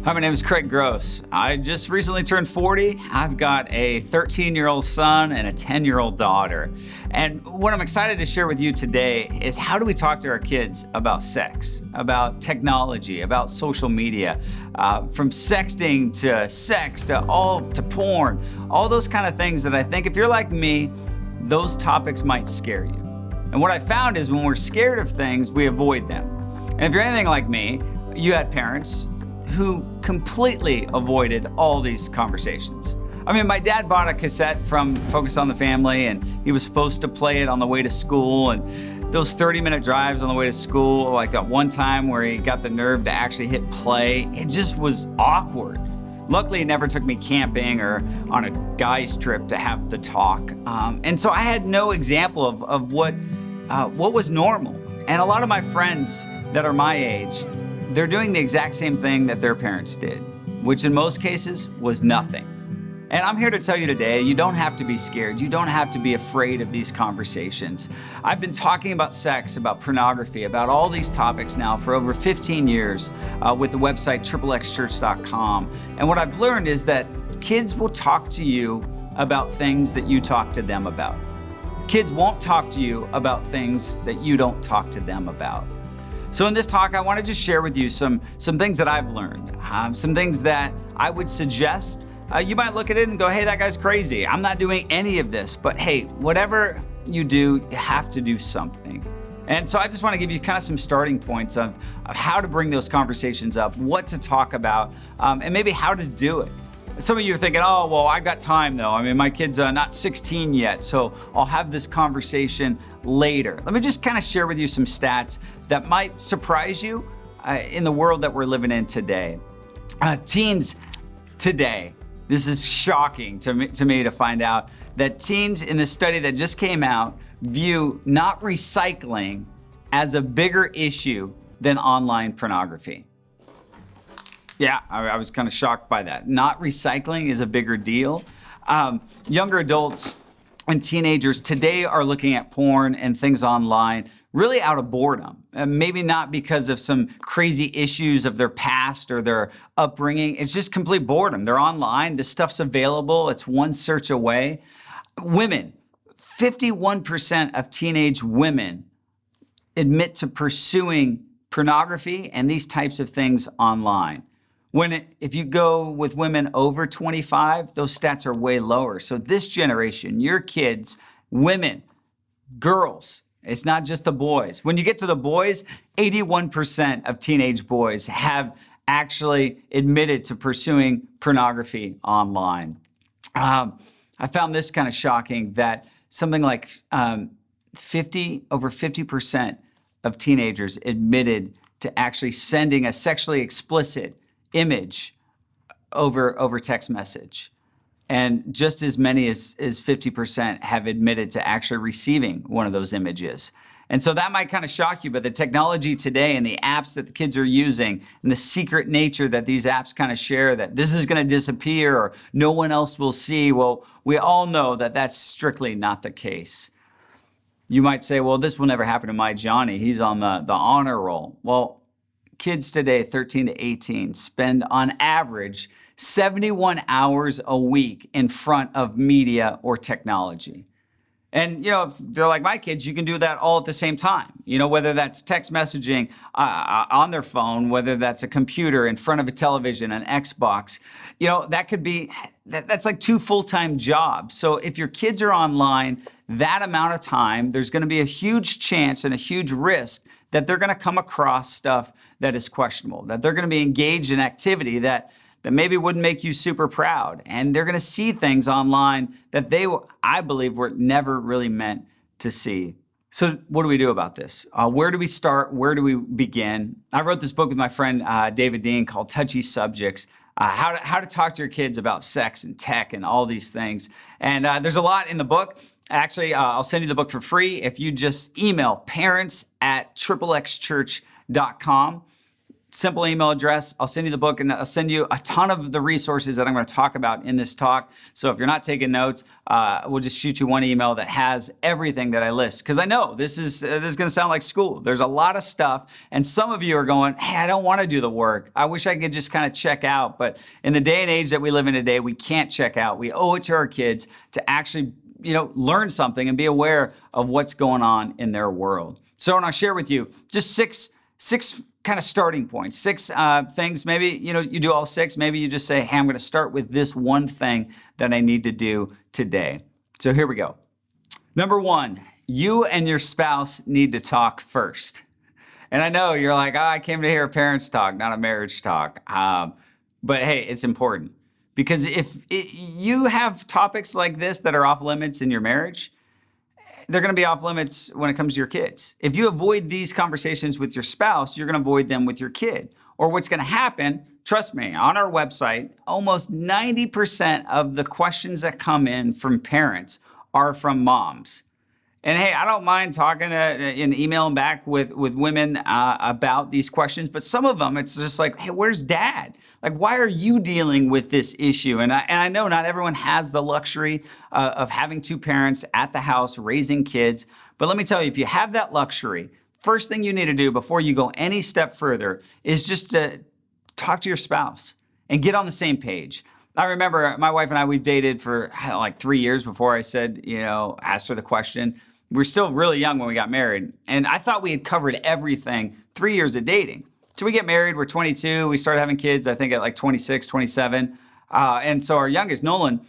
Hi, my name is Craig Gross. I just recently turned 40. I've got a 13-year-old son and a 10-year-old daughter. And what I'm excited to share with you today is how do we talk to our kids about sex, about technology, about social media, from sexting to sex to porn, all those kind of things that I think if you're like me, those topics might scare you. And what I found is when we're scared of things, we avoid them. And if you're anything like me, you had parents who completely avoided all these conversations. I mean, my dad bought a cassette from Focus on the Family, and he was supposed to play it on the way to school, and those 30-minute drives on the way to school, like at one time where he got the nerve to actually hit play, it just was awkward. Luckily, he never took me camping or on a guy's trip to have the talk. And so I had no example of what was normal. And a lot of my friends that are my age, they're doing the exact same thing that their parents did, which in most cases was nothing. And I'm here to tell you today, you don't have to be scared. You don't have to be afraid of these conversations. I've been talking about sex, about pornography, about all these topics now for over 15 years with the website XXXchurch.com. And what I've learned is that kids will talk to you about things that you talk to them about. Kids won't talk to you about things that you don't talk to them about. So in this talk, I want to just share with you some things that I've learned, some things that I would suggest. You might look at it and go, hey, that guy's crazy. I'm not doing any of this. But hey, whatever you do, you have to do something. And so I just want to give you kind of some starting points of how to bring those conversations up, what to talk about, and maybe how to do it. Some of you are thinking, oh, well, I've got time though. I mean, my kid's not 16 yet, so I'll have this conversation later. Let me just kind of share with you some stats that might surprise you in the world that we're living in today. Teens today, this is shocking to me to find out that teens in the study that just came out view not recycling as a bigger issue than online pornography. Yeah, I was kind of shocked by that. Not recycling is a bigger deal. Younger adults and teenagers today are looking at porn and things online really out of boredom. Maybe not because of some crazy issues of their past or their upbringing. It's just complete boredom. They're online. This stuff's available. It's one search away. Women, 51% of teenage women admit to pursuing pornography and these types of things online. If you go with women over 25, those stats are way lower. So this generation, your kids, women, girls, it's not just the boys. When you get to the boys, 81% of teenage boys have actually admitted to pursuing pornography online. I found this kind of shocking that something like over 50% of teenagers admitted to actually sending a sexually explicit image over text message. And just as many as 50% have admitted to actually receiving one of those images. And so that might kind of shock you, but the technology today and the apps that the kids are using and the secret nature that these apps kind of share, that this is going to disappear or no one else will see, well, we all know that that's strictly not the case. You might say, well, this will never happen to my Johnny. He's on the honor roll. Well, kids today, 13 to 18, spend on average 71 hours a week in front of media or technology. And, if they're like my kids, you can do that all at the same time. Whether that's text messaging on their phone, whether that's a computer in front of a television, an Xbox, that could be, that's like 2 full-time jobs. So if your kids are online that amount of time, there's going to be a huge chance and a huge risk that they're going to come across stuff that is questionable, that they're going to be engaged in activity that maybe wouldn't make you super proud. And they're going to see things online that I believe, were never really meant to see. So what do we do about this? Where do we start? Where do we begin? I wrote this book with my friend David Dean called TouchySubjects, how to talk to your kids about sex and tech and all these things. And there's a lot in the book. Actually, I'll send you the book for free if you just email parents@XXXchurch.com. simple email address. I'll send you the book and I'll send you a ton of the resources that I'm going to talk about in this talk. So if you're not taking notes, we'll just shoot you one email that has everything that I list. Because I know this is going to sound like school. There's a lot of stuff. And some of you are going, hey, I don't want to do the work. I wish I could just kind of check out. But in the day and age that we live in today, we can't check out. We owe it to our kids to actually learn something and be aware of what's going on in their world. So I want to share with you just six kind of starting points, six things. Maybe, you do all six. Maybe you just say, hey, I'm going to start with this one thing that I need to do today. So here we go. Number one, you and your spouse need to talk first. And I know you're like, I came to hear a parents talk, not a marriage talk. But hey, it's important. Because if you have topics like this that are off limits in your marriage, they're going to be off limits when it comes to your kids. If you avoid these conversations with your spouse, you're going to avoid them with your kid. Or what's going to happen, trust me, on our website, almost 90% of the questions that come in from parents are from moms. And hey, I don't mind talking and emailing back with women about these questions, but some of them, it's just like, hey, where's dad? Like, why are you dealing with this issue? And I know not everyone has the luxury of having two parents at the house raising kids, but let me tell you, if you have that luxury, first thing you need to do before you go any step further is just to talk to your spouse and get on the same page. I remember my wife and I, we dated for like 3 years before I said, asked her the question. We were still really young when we got married. And I thought we had covered everything 3 years of dating. So we get married, we're 22. We started having kids, I think at like 26, 27. And so our youngest, Nolan,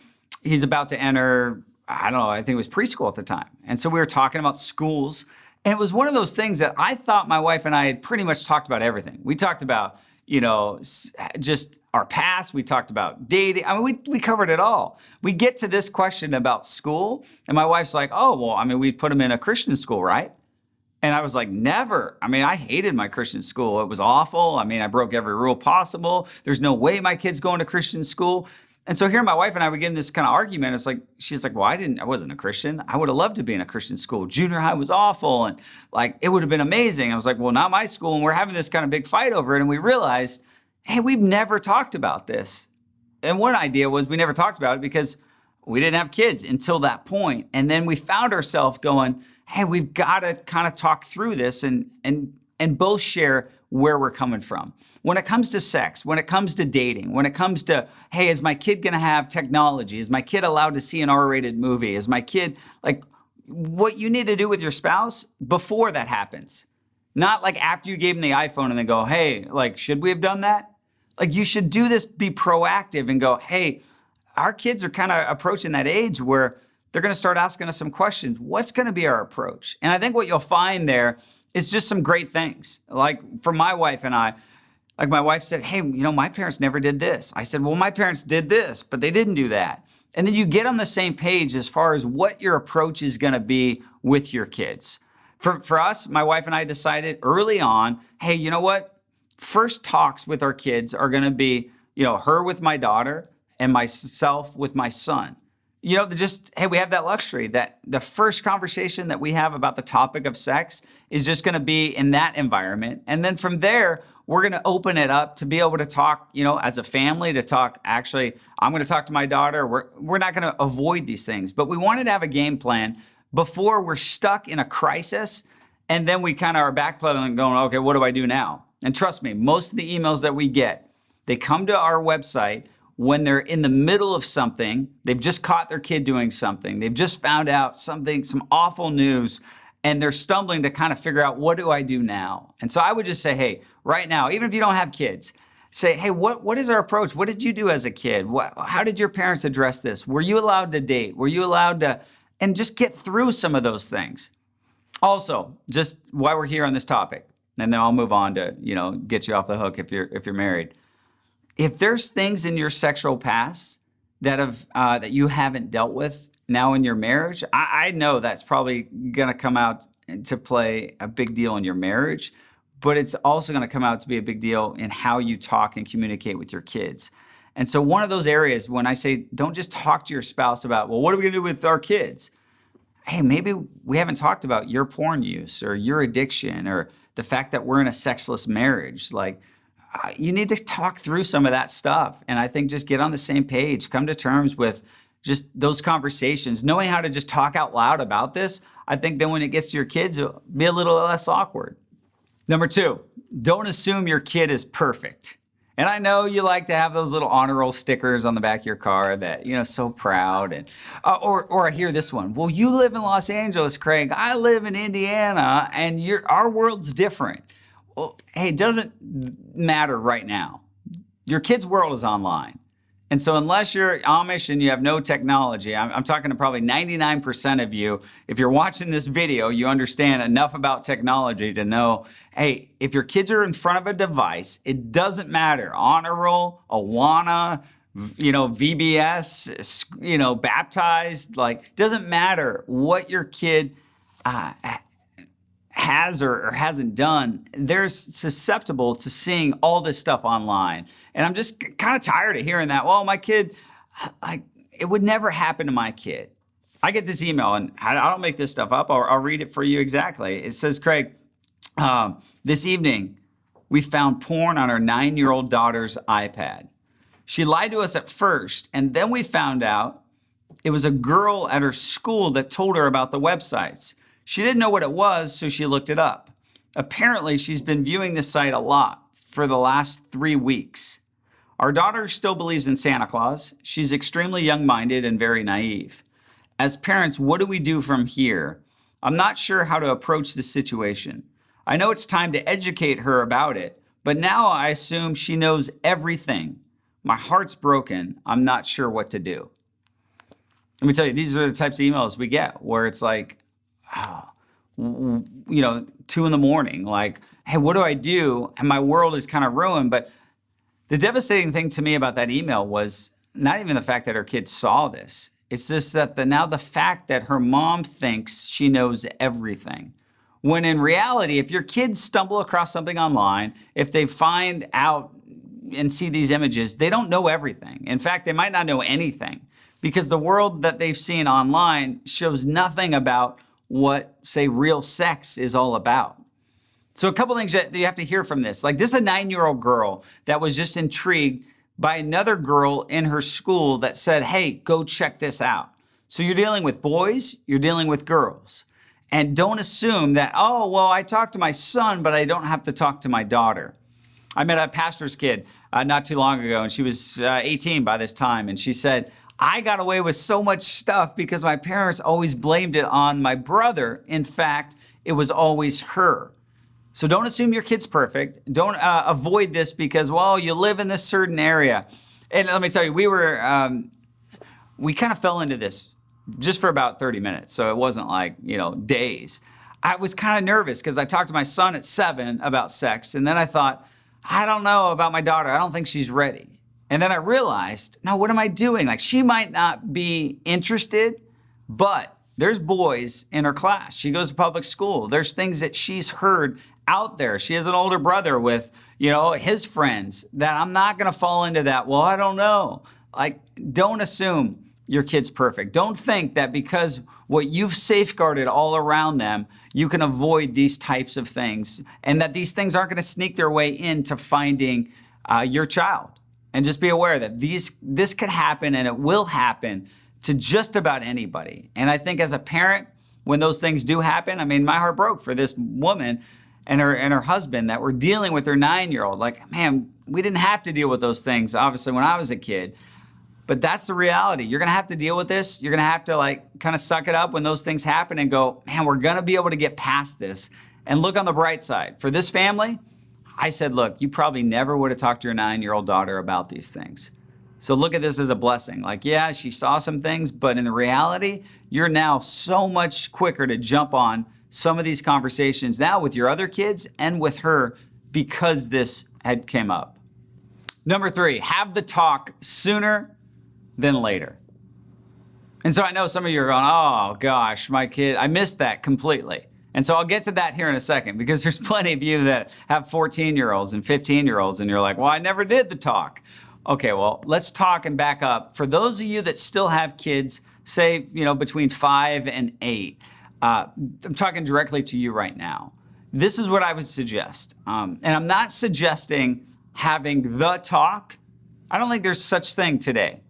he's about to enter, I don't know, I think it was preschool at the time. And so we were talking about schools. And it was one of those things that I thought my wife and I had pretty much talked about everything. We talked about just our past. We talked about dating. I mean, we covered it all. We get to this question about school, and my wife's like, oh, well, I mean, we put him in a Christian school, right? And I was like, never. I mean, I hated my Christian school. It was awful. I mean, I broke every rule possible. There's no way my kid's going to Christian school. And so here my wife and I were getting this kind of argument. It's like, she's like, well, I wasn't a Christian. I would have loved to be in a Christian school. Junior high was awful. And like, it would have been amazing. I was like, well, not my school. And we're having this kind of big fight over it. And we realized, hey, we've never talked about this. And one idea was we never talked about it because we didn't have kids until that point. And then we found ourselves going, hey, we've got to kind of talk through this and both share where we're coming from. When it comes to sex, when it comes to dating, when it comes to, hey, is my kid going to have technology? Is my kid allowed to see an R-rated movie? Is my kid, like, what you need to do with your spouse before that happens. Not like after you gave them the iPhone and then go, hey, like, should we have done that? Like, you should do this, be proactive and go, hey, our kids are kind of approaching that age where they're going to start asking us some questions. What's going to be our approach? And I think what you'll find there is just some great things. Like for my wife and I, like my wife said, hey, my parents never did this. I said, well, my parents did this, but they didn't do that. And then you get on the same page as far as what your approach is going to be with your kids. For us, my wife and I decided early on, hey, you know what? First talks with our kids are going to be, her with my daughter and myself with my son. Hey, we have that luxury that the first conversation that we have about the topic of sex is just going to be in that environment. And then from there, we're going to open it up to be able to talk, as a family, to talk, actually, I'm going to talk to my daughter. We're not going to avoid these things, but we wanted to have a game plan before we're stuck in a crisis. And then we kind of are backpedaling going, okay, what do I do now? And trust me, most of the emails that we get, they come to our website when they're in the middle of something, they've just caught their kid doing something, they've just found out something, some awful news, and they're stumbling to kind of figure out, what do I do now? And so I would just say, hey, right now, even if you don't have kids, say, hey, what is our approach? What did you do as a kid? How did your parents address this? Were you allowed to date? Were you allowed to, and just get through some of those things. Also, just while we're here on this topic, and then I'll move on to, get you off the hook if you're married. If there's things in your sexual past that you haven't dealt with now in your marriage, I know that's probably going to come out to play a big deal in your marriage, but it's also going to come out to be a big deal in how you talk and communicate with your kids. And so one of those areas, when I say don't just talk to your spouse about, well, what are we going to do with our kids? Hey, maybe we haven't talked about your porn use or your addiction or the fact that we're in a sexless marriage. Like, you need to talk through some of that stuff. And I think just get on the same page, come to terms with just those conversations, knowing how to just talk out loud about this. I think then when it gets to your kids, it'll be a little less awkward. Number 2, don't assume your kid is perfect. And I know you like to have those little honor roll stickers on the back of your car that, so proud. And or I hear this one. Well, you live in Los Angeles, Craig. I live in Indiana, and our world's different. Well, hey, it doesn't matter right now. Your kid's world is online. And so unless you're Amish and you have no technology, I'm talking to probably 99% of you, if you're watching this video, you understand enough about technology to know, hey, if your kids are in front of a device, it doesn't matter. Honor roll, Awana, VBS, baptized, doesn't matter what your kid has or hasn't done, they're susceptible to seeing all this stuff online. And I'm just kind of tired of hearing that. Well, my kid, it would never happen to my kid. I get this email, and I don't make this stuff up. I'll read it for you exactly. It says, Craig, this evening, we found porn on our 9-year-old daughter's iPad. She lied to us at first, and then we found out it was a girl at her school that told her about the websites. She didn't know what it was, so she looked it up. Apparently, she's been viewing this site a lot for the last 3 weeks. Our daughter still believes in Santa Claus. She's extremely young-minded and very naive. As parents, what do we do from here? I'm not sure how to approach this situation. I know it's time to educate her about it, but now I assume she knows everything. My heart's broken. I'm not sure what to do. Let me tell you, these are the types of emails we get where it's like, 2 in the morning, like, hey, what do I do? And my world is kind of ruined. But the devastating thing to me about that email was not even the fact that her kids saw this. It's just that now the fact that her mom thinks she knows everything. When in reality, if your kids stumble across something online, if they find out and see these images, they don't know everything. In fact, they might not know anything because the world that they've seen online shows nothing about what, say, real sex is all about. So a couple things that you have to hear from this. Like, this is a 9-year-old girl that was just intrigued by another girl in her school that said, hey, go check this out. So you're dealing with boys, you're dealing with girls. And don't assume that, oh, well, I talked to my son, but I don't have to talk to my daughter. I met a pastor's kid not too long ago, and she was 18 by this time, and she said, I got away with so much stuff because my parents always blamed it on my brother. In fact, it was always her. So don't assume your kid's perfect. Don't avoid this because, well, you live in this certain area. And let me tell you, we kind of fell into this just for about 30 minutes. So it wasn't like, days. I was kind of nervous because I talked to my son at 7 about sex. And then I thought, I don't know about my daughter. I don't think she's ready. And then I realized, no, what am I doing? Like, she might not be interested, but there's boys in her class. She goes to public school. There's things that she's heard out there. She has an older brother with, his friends that I'm not going to fall into that. Well, I don't know. Like, don't assume your kid's perfect. Don't think that because what you've safeguarded all around them, you can avoid these types of things and that these things aren't going to sneak their way into finding your child. And just be aware that this could happen and it will happen to just about anybody. And I think as a parent, when those things do happen, my heart broke for this woman and her husband that were dealing with their 9-year-old. Like, man, we didn't have to deal with those things, obviously, when I was a kid. But that's the reality. You're going to have to deal with this. You're going to have to kind of suck it up when those things happen and go, man, we're going to be able to get past this and look on the bright side. For this family, I said, look, you probably never would have talked to your 9-year-old daughter about these things. So look at this as a blessing. Like, yeah, she saw some things, but in the reality, you're now so much quicker to jump on some of these conversations now with your other kids and with her because this had came up. Number 3, have the talk sooner than later. And so I know some of you are going, oh gosh, my kid, I missed that completely. And so I'll get to that here in a second because there's plenty of you that have 14-year-olds and 15-year-olds and you're like, well, I never did the talk. Okay, well, let's talk and back up. For those of you that still have kids, say, between 5 and 8, I'm talking directly to you right now. This is what I would suggest. And I'm not suggesting having the talk, I don't think there's such thing today.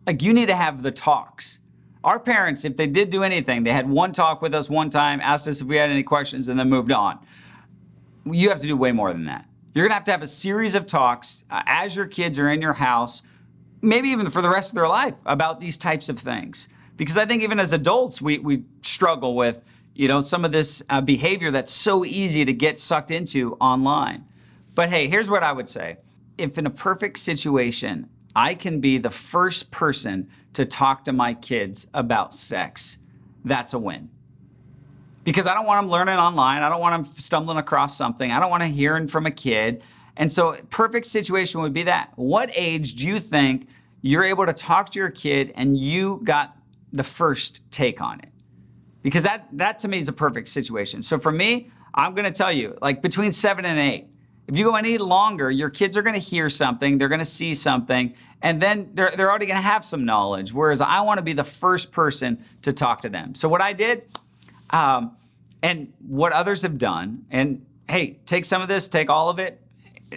Like, you need to have the talks. Our parents, if they did do anything, they had one talk with us one time, asked us if we had any questions, and then moved on. You have to do way more than that. You're gonna have a series of talks as your kids are in your house, maybe even for the rest of their life, about these types of things. Because I think even as adults, we struggle with, some of this behavior that's so easy to get sucked into online. But hey, here's what I would say. If in a perfect situation, I can be the first person to talk to my kids about sex, that's a win. Because I don't want them learning online. I don't want them stumbling across something. I don't want to hear from a kid. And so perfect situation would be that. What age do you think you're able to talk to your kid and you got the first take on it? Because that to me is a perfect situation. So for me, I'm going to tell you, like between 7 and 8, if you go any longer, your kids are going to hear something, they're going to see something, and then they're already going to have some knowledge. Whereas I want to be the first person to talk to them. So what I did, and what others have done, and hey, take some of this, take all of it,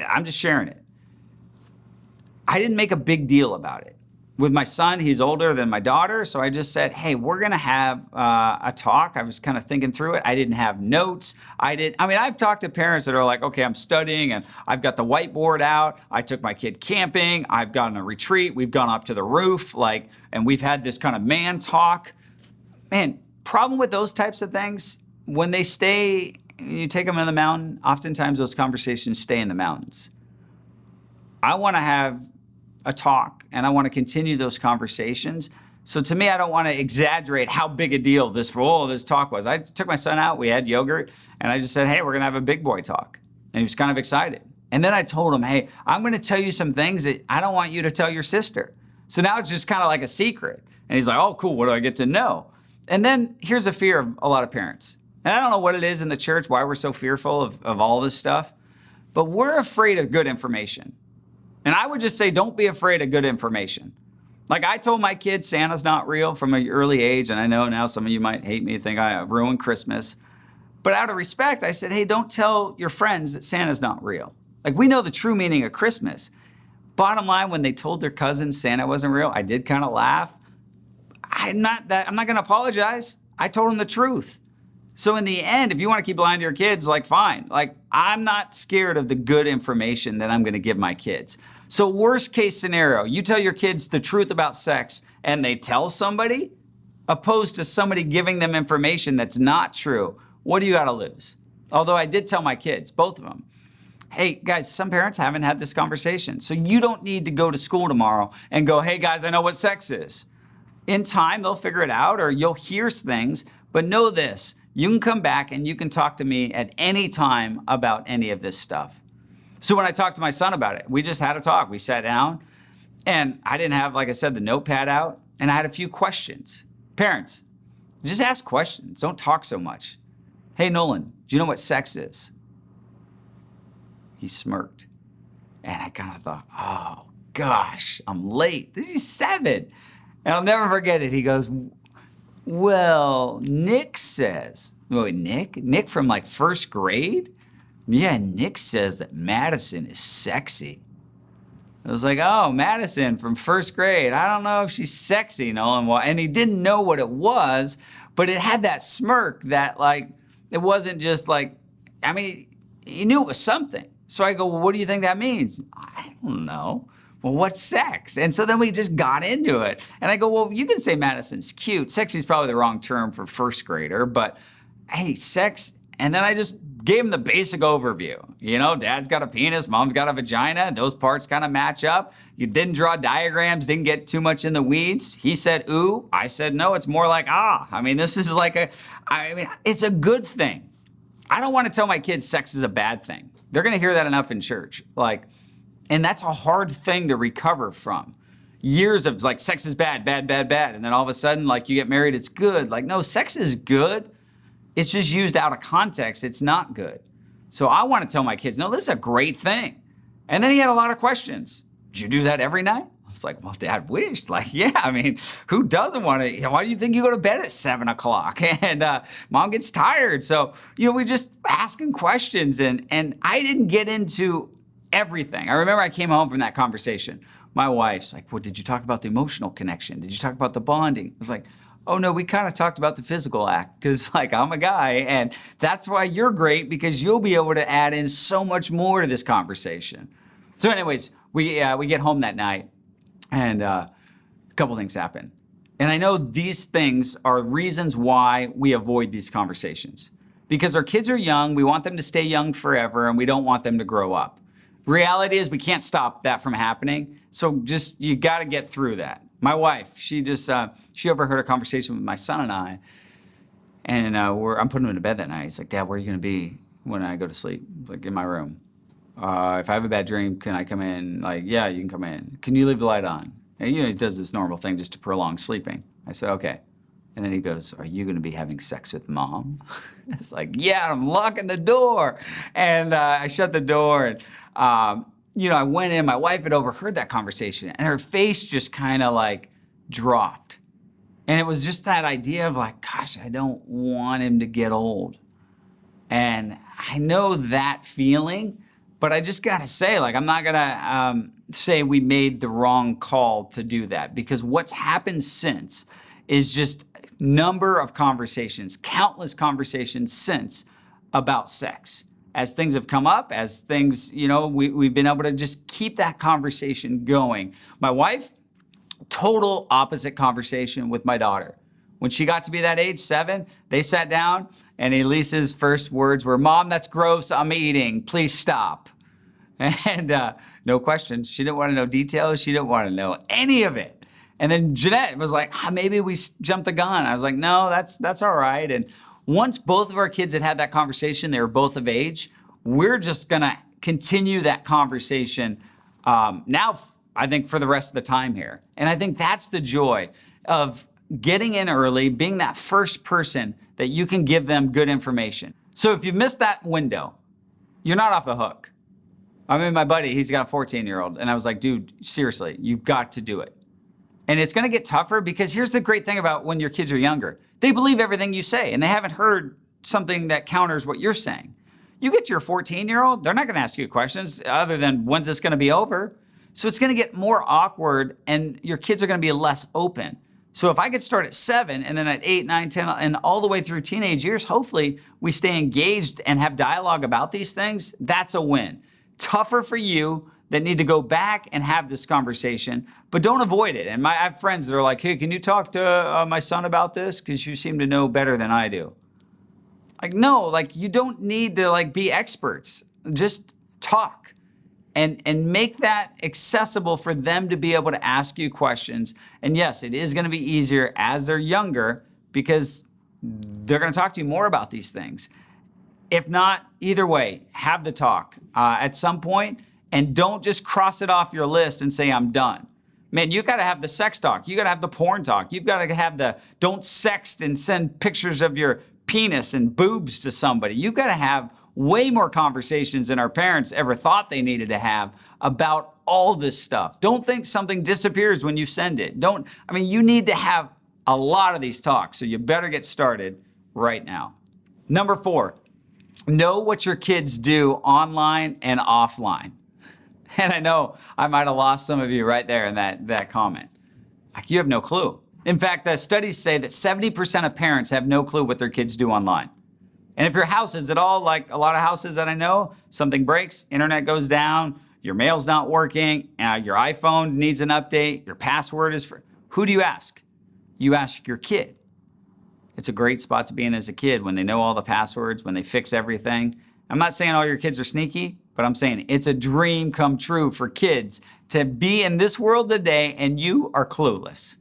I'm just sharing it. I didn't make a big deal about it. With my son, he's older than my daughter, so I just said, hey, we're gonna have a talk. I was kind of thinking through it. I didn't have notes. I've talked to parents that are like, okay, I'm studying and I've got the whiteboard out. I took my kid camping. I've gone on a retreat. We've gone up to the roof, and we've had this kind of man talk. Man, problem with those types of things, when they stay, you take them in the mountain, oftentimes those conversations stay in the mountains. I wanna have a talk and I wanna continue those conversations. So to me, I don't wanna exaggerate how big a deal this talk was. I took my son out, we had yogurt, and I just said, hey, we're gonna have a big boy talk. And he was kind of excited. And then I told him, hey, I'm gonna tell you some things that I don't want you to tell your sister. So now it's just kind of like a secret. And he's like, oh, cool, what do I get to know? And then here's a fear of a lot of parents. And I don't know what it is in the church, why we're so fearful of all this stuff, but we're afraid of good information. And I would just say, don't be afraid of good information. Like I told my kids Santa's not real from an early age, and I know now some of you might hate me, think I have ruined Christmas. But out of respect, I said, hey, don't tell your friends that Santa's not real. Like we know the true meaning of Christmas. Bottom line, when they told their cousins Santa wasn't real, I did kind of laugh. I'm not gonna apologize. I told them the truth. So in the end, if you want to keep lying to your kids, fine. I'm not scared of the good information that I'm going to give my kids. So worst case scenario, you tell your kids the truth about sex and they tell somebody, opposed to somebody giving them information that's not true. What do you got to lose? Although I did tell my kids, both of them, hey guys, some parents haven't had this conversation. So you don't need to go to school tomorrow and go, hey guys, I know what sex is. In time, they'll figure it out or you'll hear things, but know this. You can come back and you can talk to me at any time about any of this stuff. So when I talked to my son about it, we just had a talk. We sat down and I didn't have, like I said, the notepad out, and I had a few questions. Parents, just ask questions. Don't talk so much. Hey, Nolan, do you know what sex is? He smirked. And I kind of thought, oh gosh, I'm late. This is 7. And I'll never forget it. He goes, well, Nick says, wait, Nick from first grade? Yeah, Nick says that Madison is sexy. I was like, oh, Madison from first grade. I don't know if she's sexy, Nolan. And he didn't know what it was, but it had that smirk that it wasn't just he knew it was something. So I go, well, what do you think that means? I don't know. Well, what's sex? And so then we just got into it. And I go, well, you can say Madison's cute. Sexy is probably the wrong term for first grader, but hey, sex. And then I just gave him the basic overview. Dad's got a penis, mom's got a vagina. Those parts kind of match up. You didn't draw diagrams, didn't get too much in the weeds. He said, ooh. I said, no, it's more like, ah. This is it's a good thing. I don't want to tell my kids sex is a bad thing. They're going to hear that enough in church. And that's a hard thing to recover from. Years of sex is bad, bad, bad, bad. And then all of a sudden, you get married, it's good. No, sex is good. It's just used out of context. It's not good. So I want to tell my kids, no, this is a great thing. And then he had a lot of questions. Did you do that every night? I was like, well, Dad wished. Yeah, who doesn't want to? Why do you think you go to bed at 7 o'clock? And mom gets tired. So, we just asking questions. And I didn't get into everything. I remember I came home from that conversation. My wife's like, well, did you talk about the emotional connection? Did you talk about the bonding? I was like, oh no, we kind of talked about the physical act because like I'm a guy and that's why you're great because you'll be able to add in so much more to this conversation. So anyways, we get home that night and a couple things happen. And I know these things are reasons why we avoid these conversations. Because our kids are young, we want them to stay young forever, and we don't want them to grow up. Reality is we can't stop that from happening, so just, you gotta get through that. My wife, she overheard a conversation with my son and I, and I'm putting him to bed that night. He's like, Dad, where are you gonna be when I go to sleep? Like, in my room. If I have a bad dream, can I come in? Like, yeah, you can come in. Can you leave the light on? And he does this normal thing just to prolong sleeping. I said, okay. And then he goes, are you gonna be having sex with Mom? It's like, yeah, I'm locking the door. And I shut the door and, I went in, my wife had overheard that conversation and her face just kind of like dropped. And it was just that idea of like, gosh, I don't want him to get old. And I know that feeling, but I just gotta say, like, I'm not gonna say we made the wrong call to do that because what's happened since is just number of conversations, countless conversations since about sex. As things have come up, as things, we've been able to just keep that conversation going. My wife, total opposite conversation with my daughter. When she got to be that age, 7, they sat down and Elise's first words were, Mom, that's gross, I'm eating, please stop. And no question, she didn't want to know details, she didn't want to know any of it. And then Jeanette was like, maybe we jumped the gun. I was like, no, that's all right. And once both of our kids had that conversation, they were both of age, we're just gonna continue that conversation now, I think, for the rest of the time here. And I think that's the joy of getting in early, being that first person that you can give them good information. So if you missed that window, you're not off the hook. I mean, my buddy, he's got a 14-year-old, and I was like, dude, seriously, you've got to do it. And it's gonna get tougher because here's the great thing about when your kids are younger. They believe everything you say and they haven't heard something that counters what you're saying. You get to your 14-year-old, they're not gonna ask you questions other than when's this gonna be over? So it's gonna get more awkward and your kids are gonna be less open. So if I could start at 7 and then at 8, 9, 10, and all the way through teenage years, hopefully we stay engaged and have dialogue about these things, that's a win. Tougher for you that need to go back and have this conversation, but don't avoid it. And I have friends that are like, hey, can you talk to my son about this? Because you seem to know better than I do. Like, no, like you don't need to like be experts. Just talk and make that accessible for them to be able to ask you questions. And yes, it is gonna be easier as they're younger because they're gonna talk to you more about these things. If not, either way, have the talk at some point. And don't just cross it off your list and say, I'm done. Man, you gotta have the sex talk. You gotta have the porn talk. You've gotta have the don't sext and send pictures of your penis and boobs to somebody. You've gotta have way more conversations than our parents ever thought they needed to have about all this stuff. Don't think something disappears when you send it. You need to have a lot of these talks, so you better get started right now. Number 4, know what your kids do online and offline. And I know I might have lost some of you right there in that comment. Like, you have no clue. In fact, the studies say that 70% of parents have no clue what their kids do online. And if your house is at all like a lot of houses that I know, something breaks, internet goes down, your mail's not working, your iPhone needs an update, your password is who do you ask? You ask your kid. It's a great spot to be in as a kid when they know all the passwords, when they fix everything. I'm not saying all your kids are sneaky, but I'm saying it's a dream come true for kids to be in this world today and you are clueless.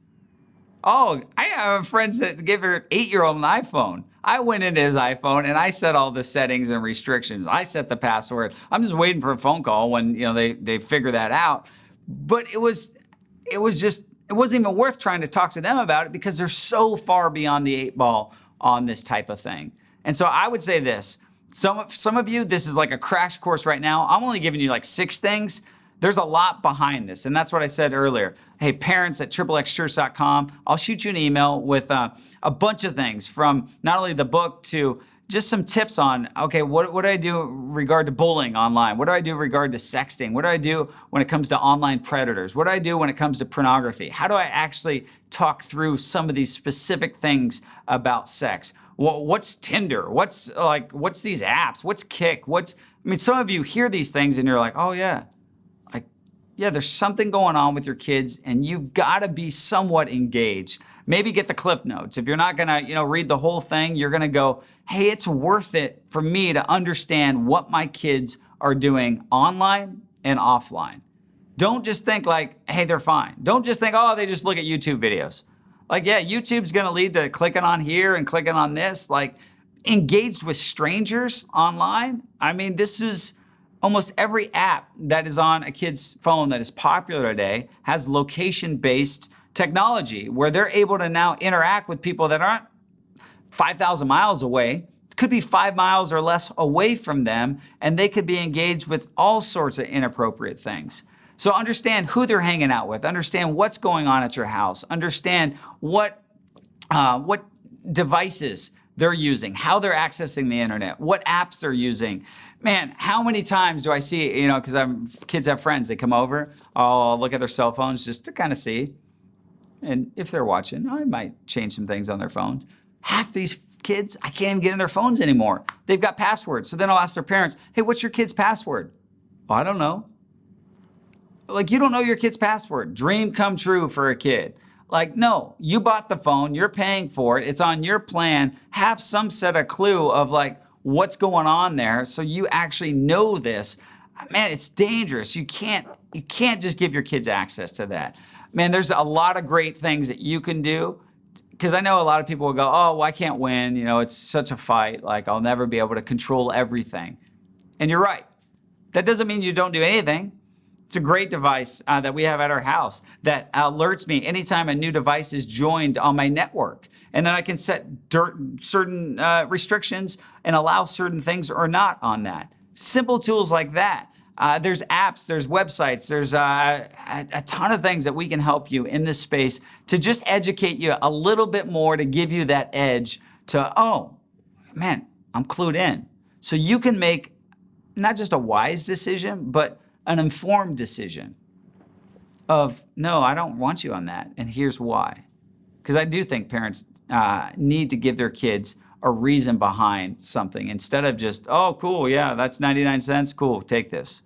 Oh, I have friends that give their 8-year-old an iPhone. I went into his iPhone and I set all the settings and restrictions. I set the password. I'm just waiting for a phone call when they figure that out. But it wasn't even worth trying to talk to them about it because they're so far beyond the 8 ball on this type of thing. And so I would say this. Some of you, this is like a crash course right now. I'm only giving you like 6 things. There's a lot behind this, and that's what I said earlier. Hey, parents at XXXchurch.com. I'll shoot you an email with a bunch of things from not only the book to just some tips on, okay, what do I do regard to bullying online? What do I do regard to sexting? What do I do when it comes to online predators? What do I do when it comes to pornography? How do I actually talk through some of these specific things about sex? What's Tinder? What's these apps? What's Kick? Some of you hear these things and you're like, oh yeah. Yeah, there's something going on with your kids and you've got to be somewhat engaged. Maybe get the Cliff Notes. If you're not going to, read the whole thing, you're going to go, hey, it's worth it for me to understand what my kids are doing online and offline. Don't just think like, hey, they're fine. Don't just think, oh, they just look at YouTube videos. YouTube's going to lead to clicking on here and clicking on this. Engaged with strangers online. This is almost every app that is on a kid's phone that is popular today has location-based technology where they're able to now interact with people that aren't 5,000 miles away, could be 5 miles or less away from them, and they could be engaged with all sorts of inappropriate things. So understand who they're hanging out with, understand what's going on at your house, understand what devices they're using, how they're accessing the internet, what apps they're using. Man, how many times do I see, because kids have friends, they come over, I'll look at their cell phones just to kind of see. And if they're watching, I might change some things on their phones. Half these kids, I can't even get in their phones anymore. They've got passwords. So then I'll ask their parents, hey, what's your kid's password? Well, I don't know. You don't know your kid's password. Dream come true for a kid. No, you bought the phone, you're paying for it, it's on your plan. Have some set of clue of what's going on there so you actually know this. Man, it's dangerous. You can't just give your kids access to that. Man, there's a lot of great things that you can do, because I know a lot of people will go, oh, well, I can't win. It's such a fight. I'll never be able to control everything. And you're right. That doesn't mean you don't do anything. It's a great device that we have at our house that alerts me anytime a new device is joined on my network. And then I can set certain restrictions and allow certain things or not on that. Simple tools like that. There's apps, there's websites, there's a ton of things that we can help you in this space to just educate you a little bit more, to give you that edge to, oh, man, I'm clued in. So you can make not just a wise decision, but an informed decision of, no, I don't want you on that, and here's why. Because I do think parents need to give their kids a reason behind something instead of just, oh, cool, yeah, that's 99 cents, cool, take this.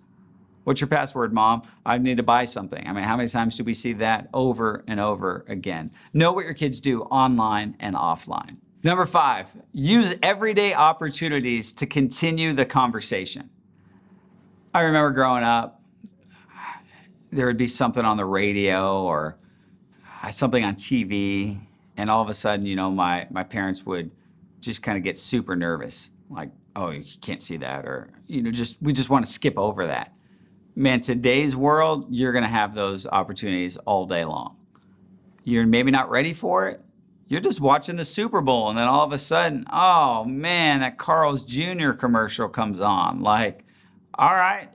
What's your password, Mom? I need to buy something. How many times do we see that over and over again? Know what your kids do online and offline. Number 5, use everyday opportunities to continue the conversation. I remember growing up, there would be something on the radio or something on TV, and all of a sudden, my parents would just kind of get super nervous, oh, you can't see that, or we just want to skip over that. Man, today's world, you're going to have those opportunities all day long. You're maybe not ready for it. You're just watching the Super Bowl, and then all of a sudden, oh man, that Carl's Jr. commercial comes on. All right,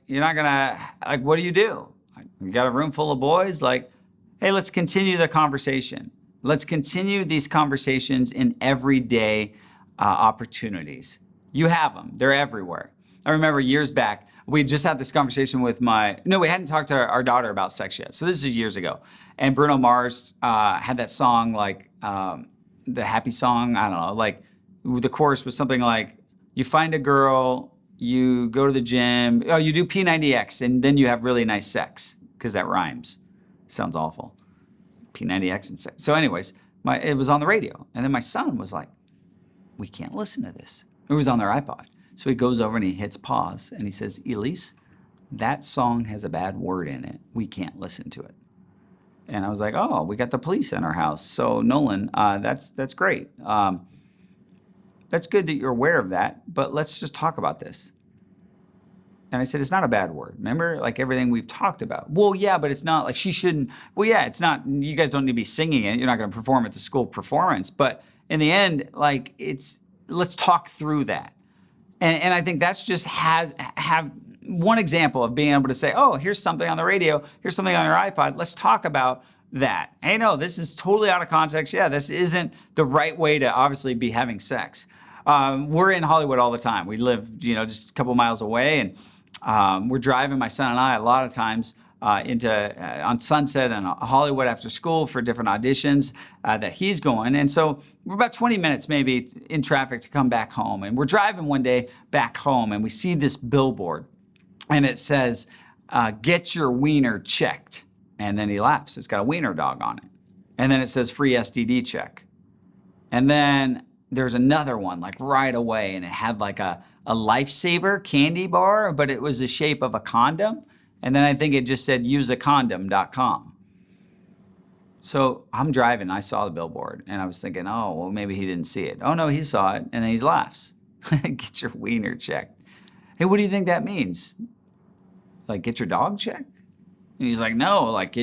you're not gonna, what do? You got a room full of boys? Hey, let's continue the conversation. Let's continue these conversations in everyday opportunities. You have them, they're everywhere. I remember years back, we just had this conversation with we hadn't talked to our daughter about sex yet. So this is years ago. And Bruno Mars had that song, the happy song, I don't know, the chorus was something like, you find a girl, you go to the gym, you do P90X, and then you have really nice sex, because that rhymes. Sounds awful. P90X and sex. So anyways, it was on the radio. And then my son was like, we can't listen to this. It was on their iPod. So he goes over and he hits pause, and he says, Elise, that song has a bad word in it. We can't listen to it. And I was like, oh, we got the police in our house. So Nolan, that's great. That's good that you're aware of that, but let's just talk about this. And I said, it's not a bad word. Remember, everything we've talked about. Well, yeah, but it's not she shouldn't. Well, yeah, it's not, you guys don't need to be singing it. You're not going to perform at the school performance. But in the end, let's talk through that. And I think that's just have one example of being able to say, oh, here's something on the radio, here's something on your iPod, let's talk about that. Hey, no, this is totally out of context. Yeah, this isn't the right way to obviously be having sex. We're in Hollywood all the time. We live, just a couple miles away, and we're driving, my son and I, a lot of times on Sunset and Hollywood after school for different auditions that he's going. And so we're about 20 minutes maybe in traffic to come back home. And we're driving one day back home, and we see this billboard, and it says, get your wiener checked. And then he laughs. It's got a wiener dog on it. And then it says free STD check. And then there's another one like right away, and it had like a Lifesaver candy bar, but it was the shape of a condom. And then I think it just said useacondom.com. So I'm driving, I saw the billboard, and I was thinking, oh, well, maybe he didn't see it. Oh no, he saw it, and then he laughs. Get your wiener checked. Hey, what do you think that means? Like, get your dog checked? And he's like, no, like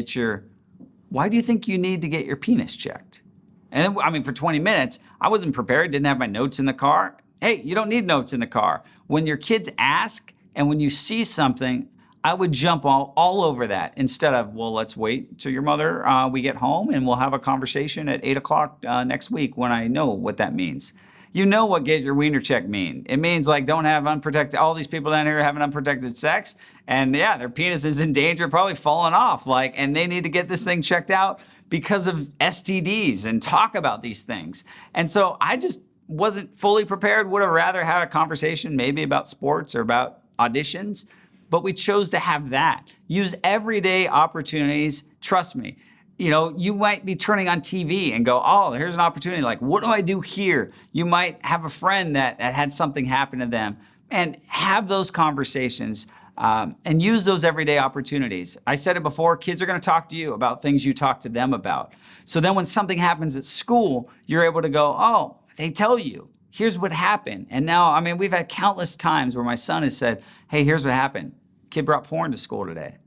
why do you think you need to get your penis checked? And then, for 20 minutes, I wasn't prepared, didn't have my notes in the car. Hey, you don't need notes in the car. When your kids ask and when you see something, I would jump all over that instead of, well, let's wait till your mother, we get home, and we'll have a conversation at 8 o'clock next week when I know what that means. You know what get your wiener check mean. It means like don't have unprotected, all these people down here having unprotected sex, and yeah, their penis is in danger, probably falling off, and they need to get this thing checked out because of STDs and talk about these things. And so I just wasn't fully prepared, would have rather had a conversation maybe about sports or about auditions, but we chose to have that. Use everyday opportunities. Trust me, you might be turning on TV and go, oh, here's an opportunity. Like, what do I do here? You might have a friend that had something happen to them, and have those conversations and use those everyday opportunities. I said it before, kids are going to talk to you about things you talk to them about. So then when something happens at school, you're able to go, oh, they tell you, here's what happened. And now, we've had countless times where my son has said, hey, here's what happened. Kid brought porn to school today.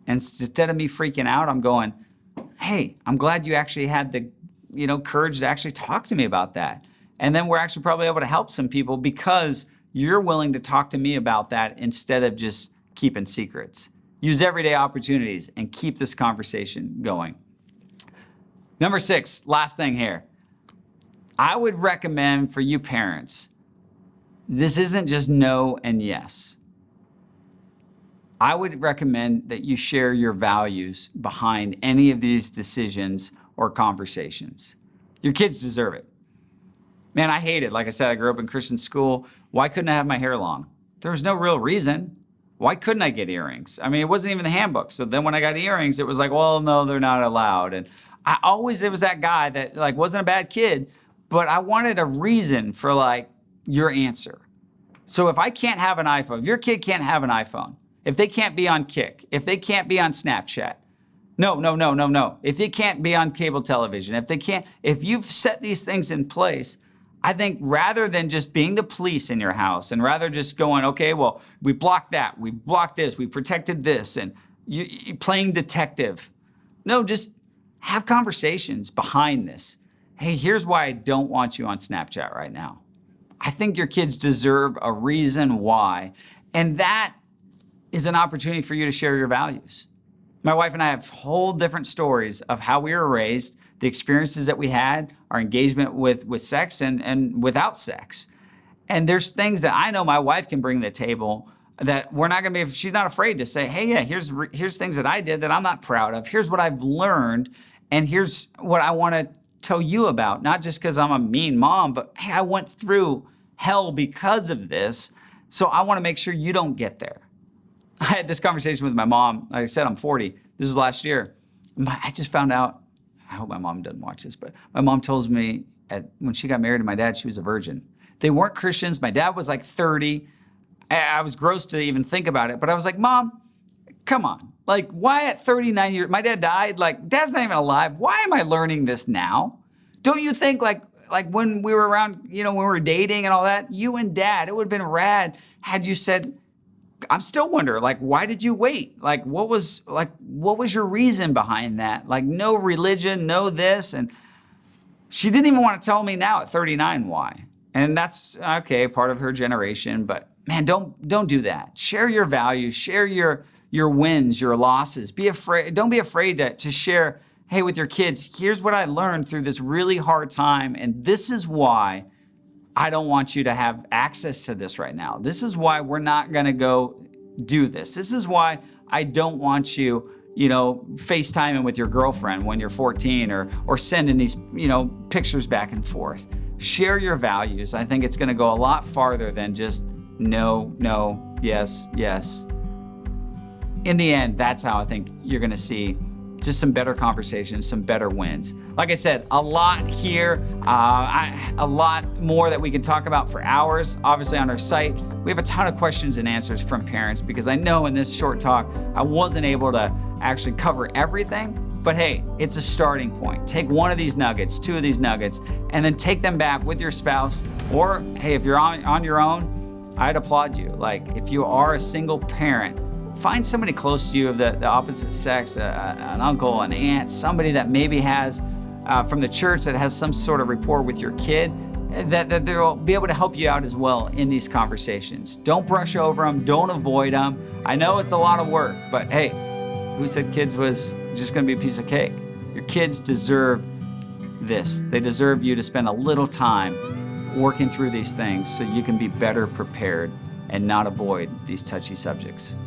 And instead of me freaking out, I'm going, hey, I'm glad you actually had the courage to actually talk to me about that. And then we're actually probably able to help some people because you're willing to talk to me about that instead of just keeping secrets. Use everyday opportunities and keep this conversation going. Number 6, last thing here. I would recommend for you parents, this isn't just no and yes. I would recommend that you share your values behind any of these decisions or conversations. Your kids deserve it. Man, I hate it. Like I said, I grew up in Christian school. Why couldn't I have my hair long? There was no real reason. Why couldn't I get earrings? It wasn't even the handbook. So then when I got earrings, it was like, well, no, they're not allowed. And it was that guy that wasn't a bad kid, but I wanted a reason for your answer. So if I can't have an iPhone, if your kid can't have an iPhone, if they can't be on Kick, if they can't be on Snapchat, no. If they can't be on cable television, if you've set these things in place, I think rather than just being the police in your house and rather just going, okay, well, we blocked that, we blocked this, we protected this, and you playing detective. No, just have conversations behind this. Hey, here's why I don't want you on Snapchat right now. I think your kids deserve a reason why. And that is an opportunity for you to share your values. My wife and I have whole different stories of how we were raised, the experiences that we had, our engagement with sex and without sex. And there's things that I know my wife can bring to the table that we're not going to be, she's not afraid to say, hey, yeah, here's things that I did that I'm not proud of. Here's what I've learned. And here's what I want to tell you about, not just because I'm a mean mom, but hey, I went through hell because of this. So I want to make sure you don't get there. I had this conversation with my mom. Like I said, I'm 40. This was last year. I just found out, I hope my mom doesn't watch this, but my mom told me when she got married to my dad, she was a virgin. They weren't Christians. My dad was 30. I was gross to even think about it, but I was like, Mom, come on. Why at 39 years, my dad died, Dad's not even alive. Why am I learning this now? Don't you think when we were around, when we were dating and all that, you and Dad, it would have been rad had you said, I'm still wondering, why did you wait? What was your reason behind that? No religion, no this. And she didn't even want to tell me now at 39 why. And that's, okay, part of her generation. But man, don't do that. Share your values, share your wins, your losses. Don't be afraid to share, hey, with your kids, here's what I learned through this really hard time. And this is why I don't want you to have access to this right now. This is why we're not going to go do this. This is why I don't want you, FaceTiming with your girlfriend when you're 14 or sending these, pictures back and forth. Share your values. I think it's going to go a lot farther than just no, yes, yes. In the end, that's how I think you're going to see just some better conversations, some better wins. Like I said, a lot here, a lot more that we can talk about for hours. Obviously on our site, we have a ton of questions and answers from parents because I know in this short talk, I wasn't able to actually cover everything. But hey, it's a starting point. Take one of these nuggets, two of these nuggets, and then take them back with your spouse. Or hey, if you're on your own, I'd applaud you. Like if you are a single parent, find somebody close to you of the opposite sex, an uncle, an aunt, somebody that maybe has, from the church that has some sort of rapport with your kid, that they'll be able to help you out as well in these conversations. Don't brush over them, don't avoid them. I know it's a lot of work, but hey, who said kids was just gonna be a piece of cake? Your kids deserve this. They deserve you to spend a little time working through these things so you can be better prepared and not avoid these touchy subjects.